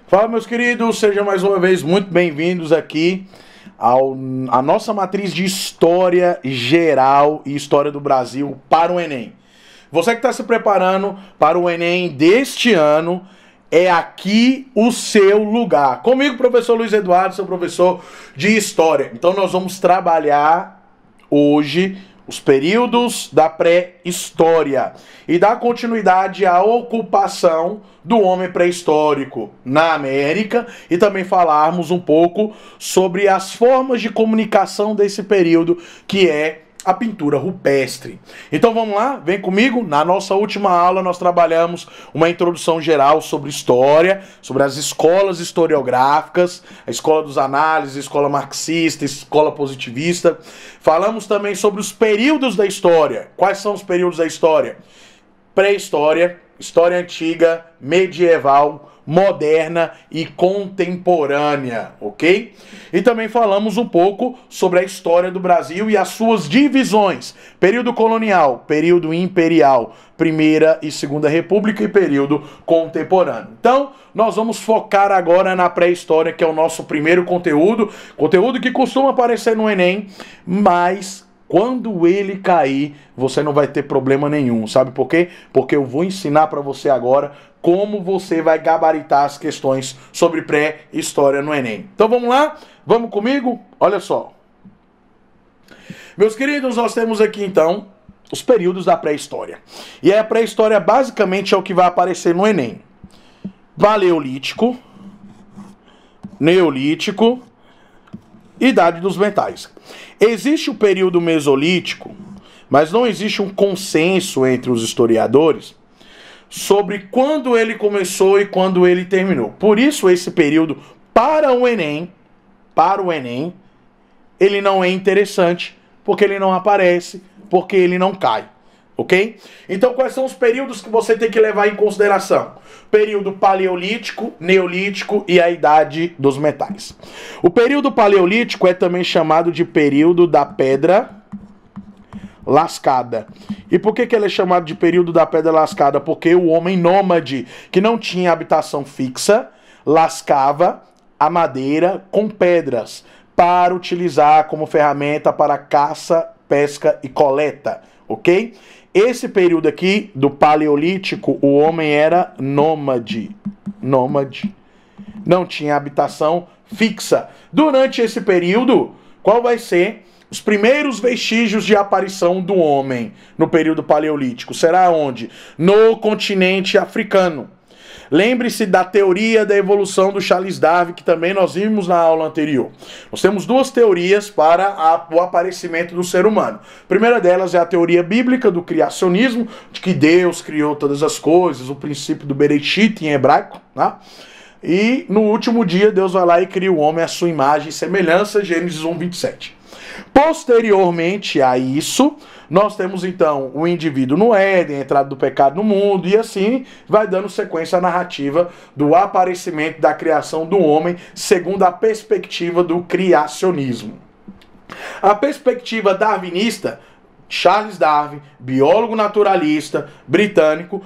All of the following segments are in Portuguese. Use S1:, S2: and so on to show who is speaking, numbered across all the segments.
S1: Fala, meus queridos, sejam mais uma vez muito bem-vindos aqui à nossa matriz de História Geral e História do Brasil para o Enem. Você que está se preparando para o Enem deste ano, é aqui o seu lugar. Comigo, professor Luiz Eduardo, seu professor de História. Então nós vamos trabalhar hoje os períodos da pré-história e dar continuidade à ocupação do homem pré-histórico na América e também falarmos um pouco sobre as formas de comunicação desse período, que é a pintura rupestre. Então vamos lá, vem comigo. Na nossa última aula nós trabalhamos uma introdução geral sobre história, sobre as escolas historiográficas, a escola dos análises, a escola marxista, a escola positivista. Falamos também sobre os períodos da história. Quais são os períodos da história? Pré-história, história antiga, medieval, moderna e contemporânea, ok? E também falamos um pouco sobre a história do Brasil e as suas divisões: período colonial, período imperial, Primeira e Segunda República e período contemporâneo. Então, nós vamos focar agora na pré-história, que é o nosso primeiro conteúdo que costuma aparecer no Enem, mas quando ele cair, você não vai ter problema nenhum. Sabe por quê? Porque eu vou ensinar para você agora como você vai gabaritar as questões sobre pré-história no Enem. Então vamos lá? Vamos comigo? Olha só. Meus queridos, nós temos aqui então os períodos da pré-história. E a pré-história basicamente é o que vai aparecer no Enem: Paleolítico, Neolítico, Idade dos Metais. Existe o período Mesolítico, mas não existe um consenso entre os historiadores sobre quando ele começou e quando ele terminou. Por isso esse período para o Enem, ele não é interessante, porque ele não aparece, porque ele não cai, ok? Então quais são os períodos que você tem que levar em consideração? Período Paleolítico, Neolítico e a Idade dos Metais. O período Paleolítico é também chamado de período da Pedra Lascada. E por que ele é chamado de período da Pedra Lascada? Porque o homem nômade, que não tinha habitação fixa, lascava a madeira com pedras para utilizar como ferramenta para caça, pesca e coleta, ok? Esse período aqui do Paleolítico, o homem era nômade. Não tinha habitação fixa. Durante esse período, qual vai ser os primeiros vestígios de aparição do homem no período Paleolítico? Será onde? No continente africano. Lembre-se da teoria da evolução do Charles Darwin, que também nós vimos na aula anterior. Nós temos duas teorias para o aparecimento do ser humano. A primeira delas é a teoria bíblica do criacionismo, de que Deus criou todas as coisas, o princípio do Bereshit em hebraico, né? E no último dia Deus vai lá e cria o homem à sua imagem e semelhança, Gênesis 1:27. Posteriormente a isso, nós temos então o indivíduo no Éden, a entrada do pecado no mundo, e assim vai dando sequência à narrativa do aparecimento da criação do homem, segundo a perspectiva do criacionismo. A perspectiva darwinista, Charles Darwin, biólogo naturalista britânico,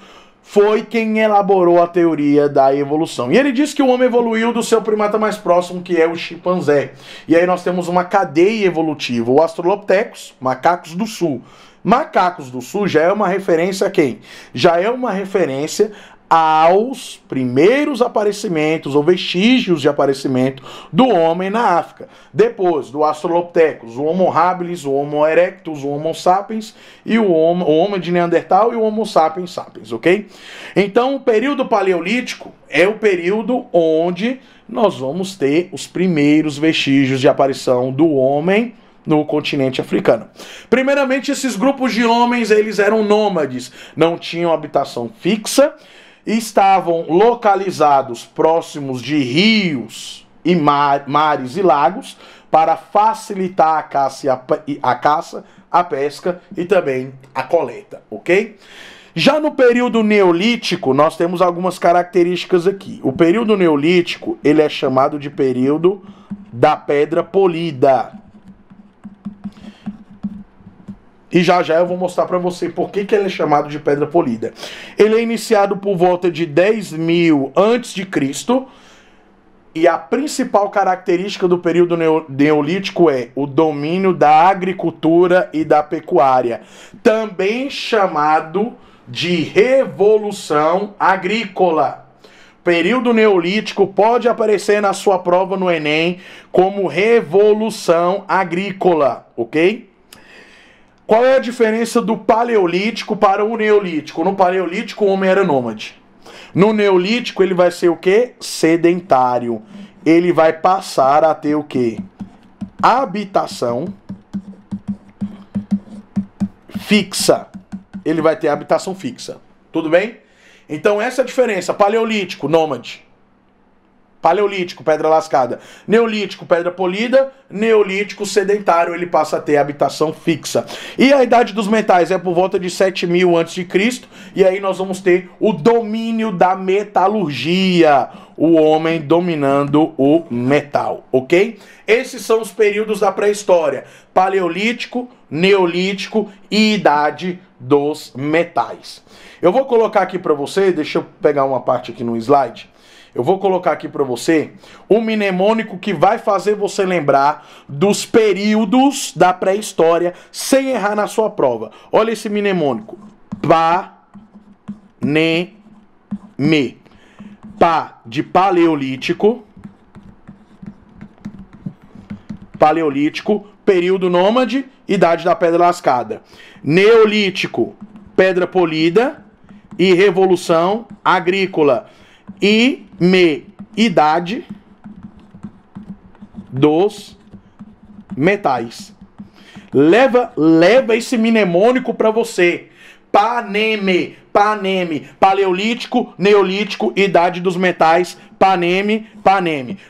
S1: foi quem elaborou a teoria da evolução. E ele diz que o homem evoluiu do seu primata mais próximo, que é o chimpanzé. E aí nós temos uma cadeia evolutiva. O Australopithecus, macacos do sul. Macacos do sul já é uma referência a quem? Já é uma referência aos primeiros aparecimentos ou vestígios de aparecimento do homem na África. Depois do Australopithecus, o Homo habilis, o Homo erectus, o Homo sapiens e o Homo de Neandertal e o Homo sapiens sapiens, ok? Então o período Paleolítico é o período onde nós vamos ter os primeiros vestígios de aparição do homem no continente africano. Primeiramente, esses grupos de homens, eles eram nômades, não tinham habitação fixa, estavam localizados próximos de rios e mares e lagos para facilitar a caça, a pesca e também a coleta, ok? Já no período Neolítico, nós temos algumas características aqui. O período Neolítico, ele é chamado de período da Pedra Polida. E já já eu vou mostrar para você por que ele é chamado de Pedra Polida. Ele é iniciado por volta de 10.000 a.C., E a principal característica do período neolítico é o domínio da agricultura e da pecuária, também chamado de Revolução Agrícola. Período neolítico pode aparecer na sua prova no Enem como Revolução Agrícola, ok? Qual é a diferença do paleolítico para o neolítico? No paleolítico o homem era nômade. No neolítico ele vai ser o quê? Sedentário. Ele vai passar a ter o quê? Habitação fixa. Ele vai ter habitação fixa. Tudo bem? Então essa é a diferença. Paleolítico, nômade. Paleolítico, pedra lascada. Neolítico, pedra polida. Neolítico, sedentário, ele passa a ter habitação fixa. E a idade dos metais é por volta de 7.000 a.C. E aí nós vamos ter o domínio da metalurgia. O homem dominando o metal, ok? Esses são os períodos da pré-história. Paleolítico, neolítico e idade dos metais. Eu vou colocar aqui para você, deixa eu pegar uma parte aqui no slide. Eu vou colocar aqui para você um mnemônico que vai fazer você lembrar dos períodos da pré-história sem errar na sua prova. Olha esse mnemônico. Pa-ne-me. Pá de paleolítico. Paleolítico, período nômade, idade da pedra lascada. Neolítico, pedra polida e revolução agrícola. E idade dos metais. Leva esse mnemônico para você. Paneme, paleolítico, neolítico, idade dos metais, paneme.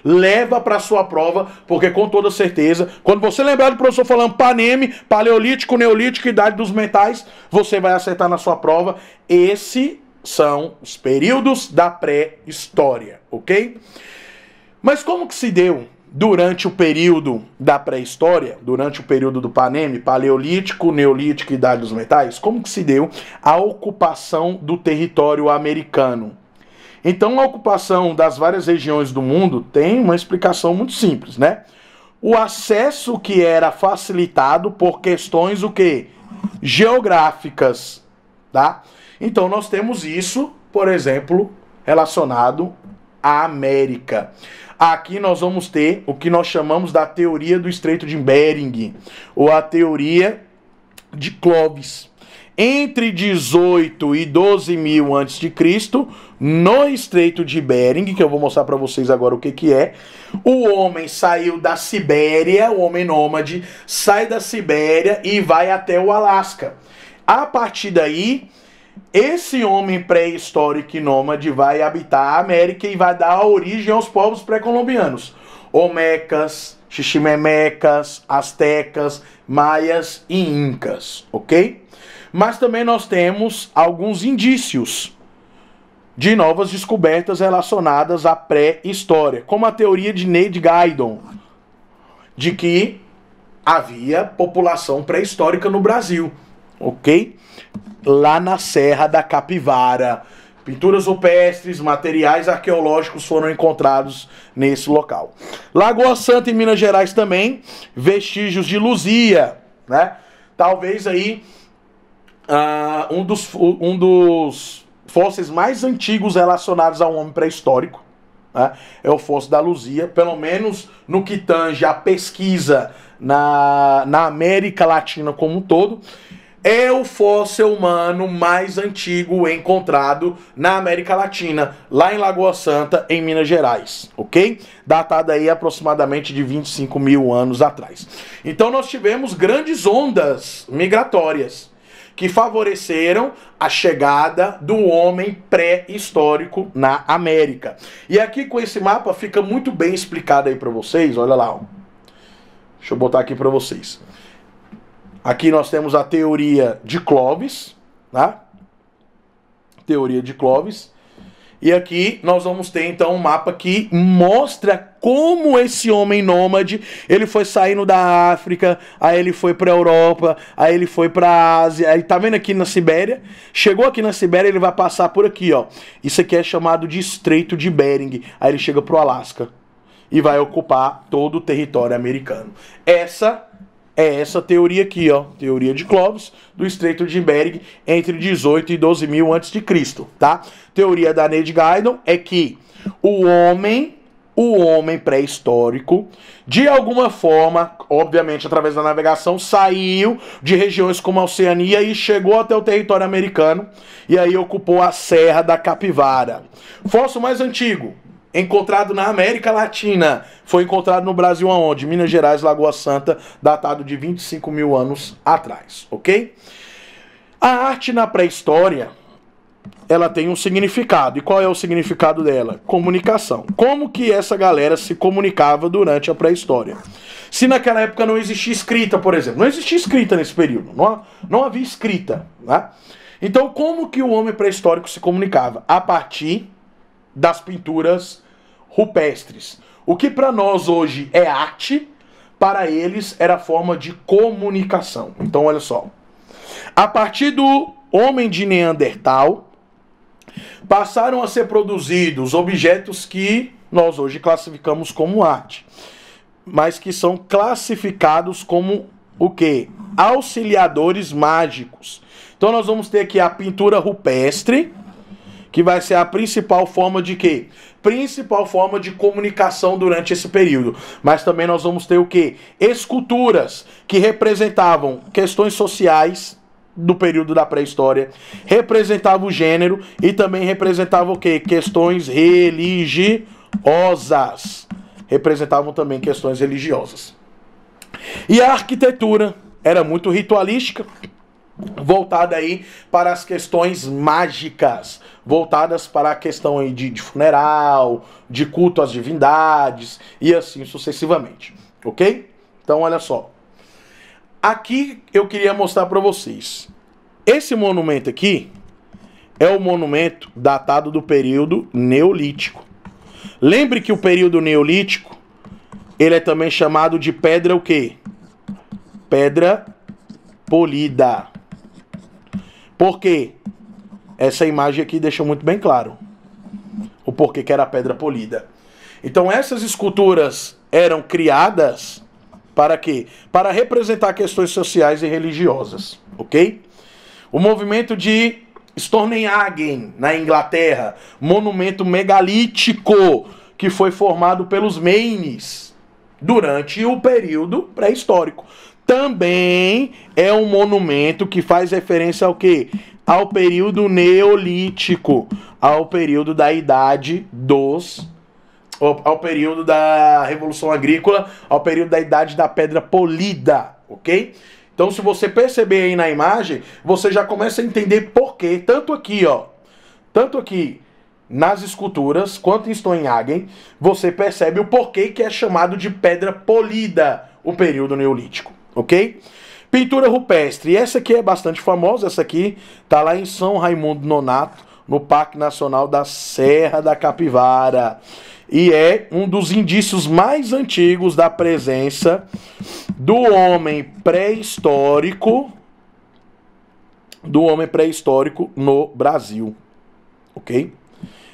S1: Leva para sua prova, porque com toda certeza, quando você lembrar do professor falando paneme, paleolítico, neolítico, idade dos metais, você vai acertar na sua prova. Esses são os períodos da pré-história, ok? Mas como que se deu durante o período da pré-história, durante o período do Paneme, paleolítico, neolítico e idade dos metais, como que se deu a ocupação do território americano? Então a ocupação das várias regiões do mundo tem uma explicação muito simples, né? O acesso que era facilitado por questões o quê? Geográficas, tá? Então nós temos isso, por exemplo, relacionado à América. Aqui nós vamos ter o que nós chamamos da teoria do Estreito de Bering, ou a teoria de Clovis. Entre 18 e 12 mil a.C., no Estreito de Bering, que eu vou mostrar para vocês agora o que é, o homem saiu da Sibéria, o homem nômade, sai da Sibéria e vai até o Alasca. A partir daí, esse homem pré-histórico e nômade vai habitar a América e vai dar origem aos povos pré-colombianos. Olmecas, xiximemecas, astecas, maias e incas, ok? Mas também nós temos alguns indícios de novas descobertas relacionadas à pré-história, como a teoria de Neil Gaidon, de que havia população pré-histórica no Brasil, ok? Lá na Serra da Capivara. Pinturas rupestres, materiais arqueológicos foram encontrados nesse local. Lagoa Santa, em Minas Gerais também, vestígios de Luzia, né? Talvez aí um dos fósseis mais antigos relacionados ao homem pré-histórico, né? É o fóssil da Luzia, pelo menos no que tange a pesquisa na América Latina como um todo. É o fóssil humano mais antigo encontrado na América Latina, lá em Lagoa Santa, em Minas Gerais, ok? Datado aí aproximadamente de 25 mil anos atrás. Então nós tivemos grandes ondas migratórias que favoreceram a chegada do homem pré-histórico na América. E aqui com esse mapa fica muito bem explicado aí para vocês, olha lá, ó. Deixa eu botar aqui para vocês. Aqui nós temos a teoria de Clovis, tá? Teoria de Clovis. E aqui nós vamos ter então um mapa que mostra como esse homem nômade, ele foi saindo da África, aí ele foi para a Europa, aí ele foi para a Ásia, aí tá vendo aqui na Sibéria? Chegou aqui na Sibéria, ele vai passar por aqui, ó. Isso aqui é chamado de Estreito de Bering, aí ele chega pro Alasca. e vai ocupar todo o território americano. Essa é essa teoria aqui, ó, teoria de Clovis, do Estreito de Bering, entre 18 e 12 mil a.C., tá? Teoria da Ned Gaidon é que o homem pré-histórico, de alguma forma, obviamente através da navegação, saiu de regiões como a Oceania e chegou até o território americano, e aí ocupou a Serra da Capivara. Fóssil mais antigo, encontrado na América Latina, foi encontrado no Brasil aonde? Minas Gerais, Lagoa Santa, datado de 25 mil anos atrás, ok? A arte na pré-história, ela tem um significado. E qual é o significado dela? Comunicação. Como que essa galera se comunicava durante a pré-história? Se naquela época não existia escrita, por exemplo. Não existia escrita nesse período. Não havia escrita, né? Então, como que o homem pré-histórico se comunicava? A partir das pinturas rupestres. O que para nós hoje é arte, para eles era forma de comunicação. Então, olha só. A partir do homem de Neandertal, passaram a ser produzidos objetos que nós hoje classificamos como arte, mas que são classificados como o quê? Auxiliadores mágicos. Então nós vamos ter aqui a pintura rupestre, que vai ser a principal forma de quê? Principal forma de comunicação durante esse período. Mas também nós vamos ter o quê? Esculturas que representavam questões sociais do período da pré-história, representava o gênero e também representava o quê? Questões religiosas. Representavam também questões religiosas. E a arquitetura era muito ritualística, voltada aí para as questões mágicas, voltadas para a questão aí de funeral, de culto às divindades e assim sucessivamente, ok? Então olha só. Aqui eu queria mostrar para vocês. Esse monumento aqui é o monumento datado do período Neolítico. Lembre que o período Neolítico, ele é também chamado de pedra o quê? Pedra polida. Por quê? Essa imagem aqui deixa muito bem claro o porquê que era pedra polida. Então essas esculturas eram criadas para quê? Para representar questões sociais e religiosas, ok? O movimento de Stonehenge, na Inglaterra, monumento megalítico que foi formado pelos Maines durante o período pré-histórico. Também é um monumento que faz referência ao quê? Ao período neolítico, ao período da idade ao período da Revolução Agrícola, ao período da idade da pedra polida, ok? Então, se você perceber aí na imagem, você já começa a entender por quê, tanto aqui nas esculturas, quanto em Stonehenge, você percebe o porquê que é chamado de pedra polida o período neolítico, ok? Pintura rupestre, essa aqui é bastante famosa, essa aqui tá lá em São Raimundo Nonato, no Parque Nacional da Serra da Capivara. E é um dos indícios mais antigos da presença do homem pré-histórico no Brasil, ok?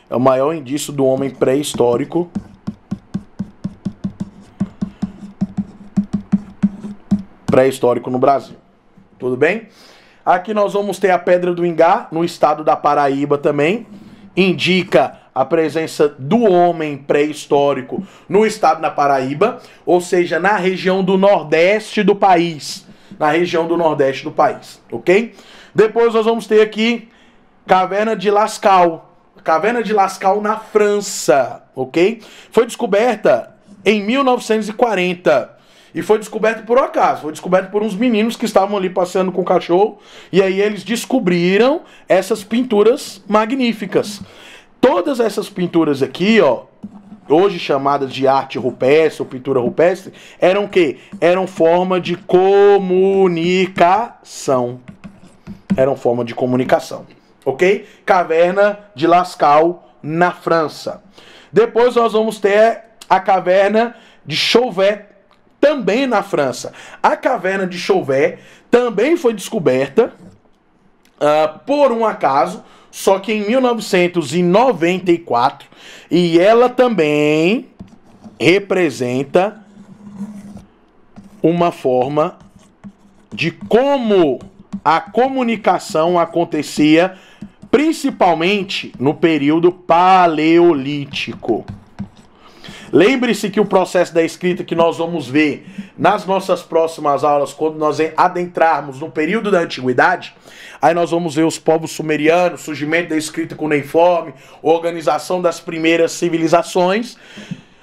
S1: É o maior indício do homem pré-histórico no Brasil. Tudo bem? Aqui nós vamos ter a Pedra do Ingá, no estado da Paraíba também. Indica a presença do homem pré-histórico no estado da Paraíba, ou seja, na região do Nordeste do país. Ok? Depois nós vamos ter aqui Caverna de Lascaux. Caverna de Lascaux na França, ok? Foi descoberta em 1940. E foi descoberto por acaso, foi descoberto por uns meninos que estavam ali passeando com o cachorro, e aí eles descobriram essas pinturas magníficas. Todas essas pinturas aqui, ó, hoje chamadas de arte rupestre ou pintura rupestre, eram o quê? Eram forma de comunicação. Ok? Caverna de Lascaux na França. Depois nós vamos ter a Caverna de Chauvet, também na França. A Caverna de Chauvet também foi descoberta por um acaso, só que em 1994, e ela também representa uma forma de como a comunicação acontecia, principalmente no período paleolítico. Lembre-se que o processo da escrita que nós vamos ver nas nossas próximas aulas, quando nós adentrarmos no período da antiguidade, aí nós vamos ver os povos sumerianos, surgimento da escrita cuneiforme, organização das primeiras civilizações.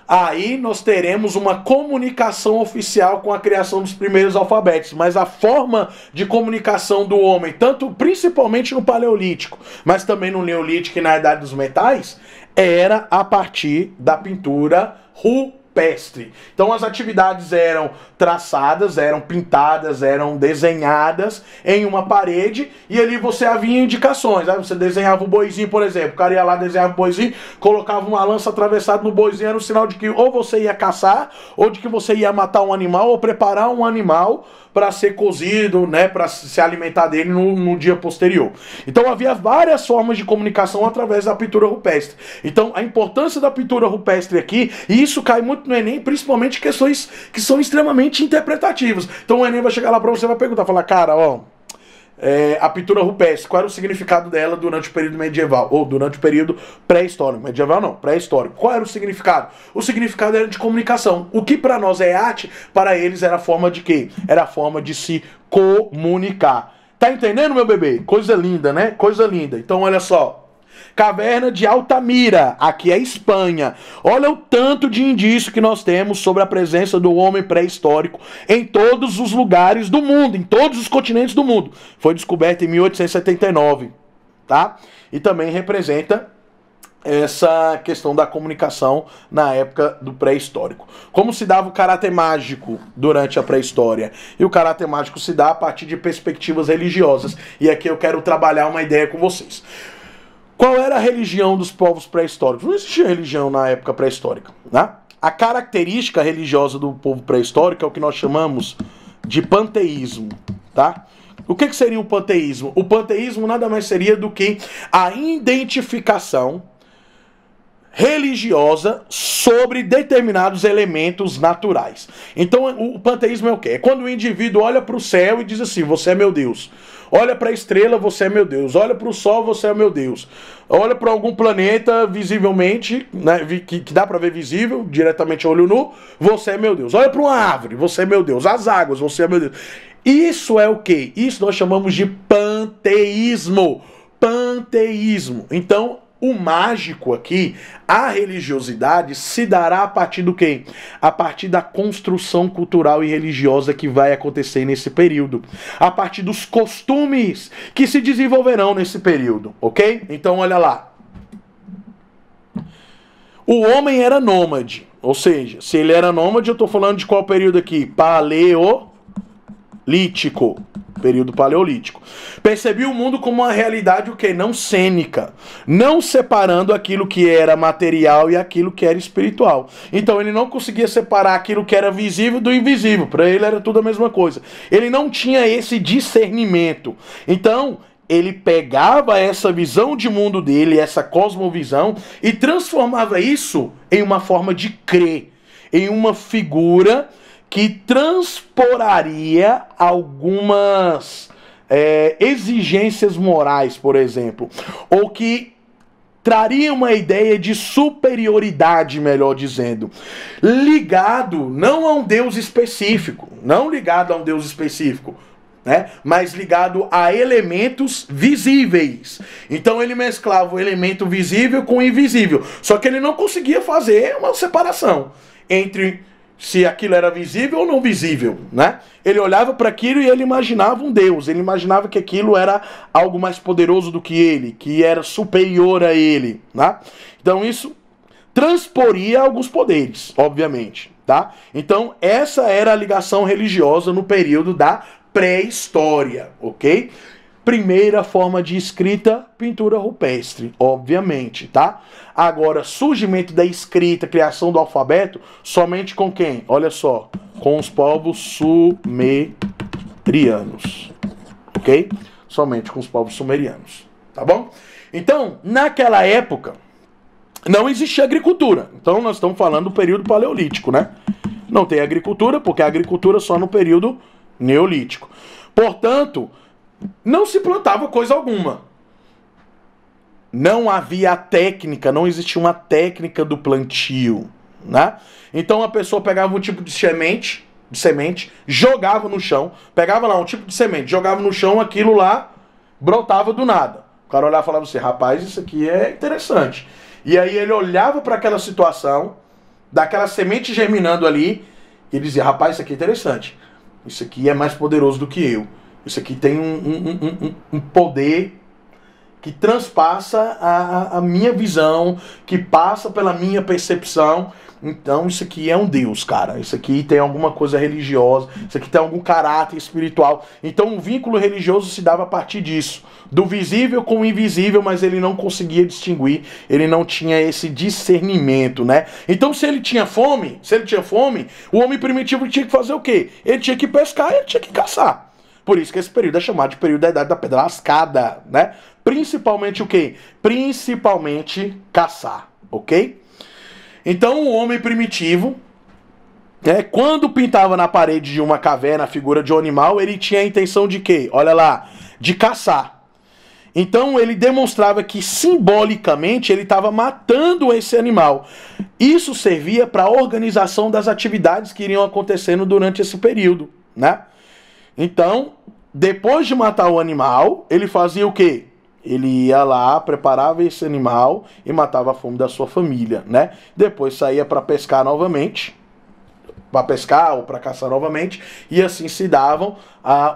S1: Aí nós teremos uma comunicação oficial com a criação dos primeiros alfabetos, mas a forma de comunicação do homem, principalmente no Paleolítico, mas também no Neolítico e na Idade dos Metais, era a partir da pintura rupestre. Então as atividades eram traçadas, eram pintadas, eram desenhadas em uma parede e ali você havia indicações. Aí você desenhava o boizinho, por exemplo, o cara ia lá, desenhava o boizinho, colocava uma lança atravessada no boizinho, era um sinal de que ou você ia caçar, ou de que você ia matar um animal, ou preparar um animal para ser cozido, né, para se alimentar dele no dia posterior. Então havia várias formas de comunicação através da pintura rupestre. Então a importância da pintura rupestre aqui, e isso cai muito no Enem, principalmente questões que são extremamente interpretativas. Então o Enem vai chegar lá para você e vai perguntar, falar, cara, ó, a pintura rupestre, qual era o significado dela durante o período medieval, ou durante o período pré-histórico, medieval não, pré-histórico, qual era o significado? O significado era de comunicação, o que para nós é arte, para eles era a forma de quê? Era a forma de se comunicar. Tá entendendo, meu bebê? Coisa linda, né? Coisa linda. Então olha só, Caverna de Altamira, aqui é Espanha. Olha o tanto de indício que nós temos sobre a presença do homem pré-histórico em todos os lugares do mundo, em todos os continentes do mundo. Foi descoberto em 1879, tá? E também representa essa questão da comunicação na época do pré-histórico. Como se dava o caráter mágico durante a pré-história? E o caráter mágico se dá a partir de perspectivas religiosas. E aqui eu quero trabalhar uma ideia com vocês. Qual era a religião dos povos pré-históricos? Não existia religião na época pré-histórica, né? A característica religiosa do povo pré-histórico é o que nós chamamos de panteísmo, tá? O que seria o panteísmo? O panteísmo nada mais seria do que a identificação religiosa sobre determinados elementos naturais. Então o panteísmo é o quê? É quando o indivíduo olha para o céu e diz assim, você é meu Deus. Olha para a estrela, você é meu Deus. Olha para o sol, você é meu Deus. Olha para algum planeta visivelmente, né, que dá para ver visível, diretamente a olho nu, você é meu Deus. Olha para uma árvore, você é meu Deus. As águas, você é meu Deus. Isso é o quê? Isso nós chamamos de panteísmo. Panteísmo. Então, o mágico aqui, a religiosidade, se dará a partir do quê? A partir da construção cultural e religiosa que vai acontecer nesse período. A partir dos costumes que se desenvolverão nesse período, ok? Então, olha lá. O homem era nômade, ou seja, se ele era nômade, eu estou falando de qual período aqui? Paleolítico. Período paleolítico. Percebia o mundo como uma realidade o quê? Não cênica, não separando aquilo que era material e aquilo que era espiritual. Então ele não conseguia separar aquilo que era visível do invisível. Para ele era tudo a mesma coisa. Ele não tinha esse discernimento. Então ele pegava essa visão de mundo dele, essa cosmovisão, e transformava isso em uma forma de crer, em uma figura que transporaria algumas exigências morais, por exemplo, ou que traria uma ideia de superioridade, melhor dizendo, ligado não a um Deus específico, né, mas ligado a elementos visíveis. Então ele mesclava o elemento visível com o invisível, só que ele não conseguia fazer uma separação entre se aquilo era visível ou não visível, né? Ele olhava para aquilo e ele imaginava um Deus, ele imaginava que aquilo era algo mais poderoso do que ele, que era superior a ele, né? Então isso transporia alguns poderes, obviamente, tá? Então essa era a ligação religiosa no período da pré-história, ok? Primeira forma de escrita, pintura rupestre, obviamente, tá? Agora, surgimento da escrita, criação do alfabeto, somente com quem? Olha só, com os povos sumerianos, ok? Somente com os povos sumerianos, tá bom? Então, naquela época, não existia agricultura. Então nós estamos falando do período paleolítico, né? Não tem agricultura, porque a agricultura só no período neolítico. Portanto, não se plantava coisa alguma. Não havia técnica, não existia uma técnica do plantio, né? Então a pessoa pegava um tipo de semente, jogava no chão, pegava lá um tipo de semente, jogava no chão, aquilo lá brotava do nada. O cara olhava e falava assim, rapaz, isso aqui é interessante. E aí ele olhava para aquela situação, daquela semente germinando ali, e ele dizia, rapaz, isso aqui é interessante. Isso aqui é mais poderoso do que eu. Isso aqui tem um poder que transpassa a minha visão, que passa pela minha percepção. Então isso aqui é um Deus, cara. Isso aqui tem alguma coisa religiosa, isso aqui tem algum caráter espiritual. Então o vínculo religioso se dava a partir disso. Do visível com o invisível, mas ele não conseguia distinguir, ele não tinha esse discernimento, né? Então se ele tinha fome, o homem primitivo tinha que fazer o quê? Ele tinha que pescar, ele tinha que caçar. Por isso que esse período é chamado de período da Idade da Pedra Lascada, né? Principalmente o quê? Principalmente caçar, ok? Então o homem primitivo, quando pintava na parede de uma caverna a figura de um animal, ele tinha a intenção de quê? Olha lá, de caçar. Então ele demonstrava que simbolicamente ele estava matando esse animal. Isso servia para a organização das atividades que iriam acontecendo durante esse período, né? Então, depois de matar o animal, ele fazia o quê? Ele ia lá, preparava esse animal e matava a fome da sua família, né? Depois saía para pescar novamente, para pescar ou para caçar novamente, e assim se davam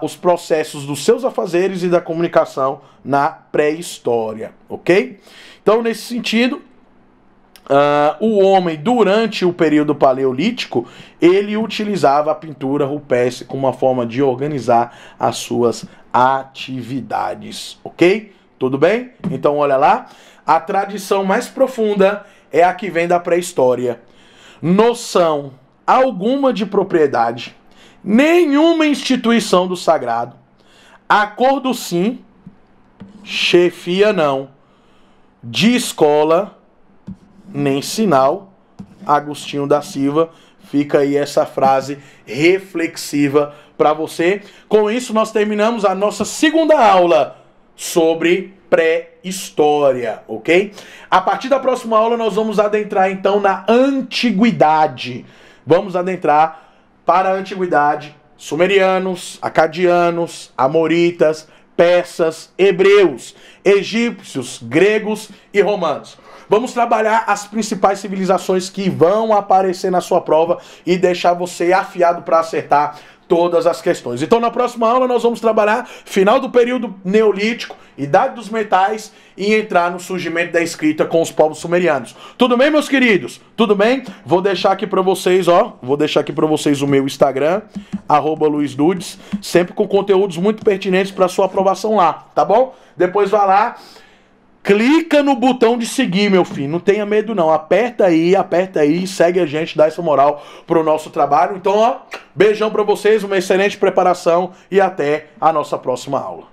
S1: os processos dos seus afazeres e da comunicação na pré-história, ok? Então, nesse sentido, o homem, durante o período paleolítico, ele utilizava a pintura rupestre como uma forma de organizar as suas atividades, ok? Tudo bem? Então, olha lá. A tradição mais profunda é a que vem da pré-história. Noção alguma de propriedade, nenhuma instituição do sagrado, acordo sim, chefia não, de escola, nem sinal. Agostinho da Silva. Fica aí essa frase reflexiva para você. Com isso, nós terminamos a nossa segunda aula sobre pré-história, ok? A partir da próxima aula nós vamos adentrar então na antiguidade. Vamos adentrar para a antiguidade sumerianos, acadianos, amoritas, persas, hebreus, egípcios, gregos e romanos. Vamos trabalhar as principais civilizações que vão aparecer na sua prova e deixar você afiado para acertar todas as questões. Então na próxima aula nós vamos trabalhar final do período neolítico, idade dos metais e entrar no surgimento da escrita com os povos sumerianos. Tudo bem, meus queridos? Tudo bem? Vou deixar aqui para vocês, o meu Instagram, @luisdudes, sempre com conteúdos muito pertinentes para sua aprovação lá, tá bom? Depois vai lá, clica no botão de seguir, meu filho. Não tenha medo não. Aperta aí, segue a gente, dá essa moral pro nosso trabalho. Então, beijão pra vocês, uma excelente preparação e até a nossa próxima aula.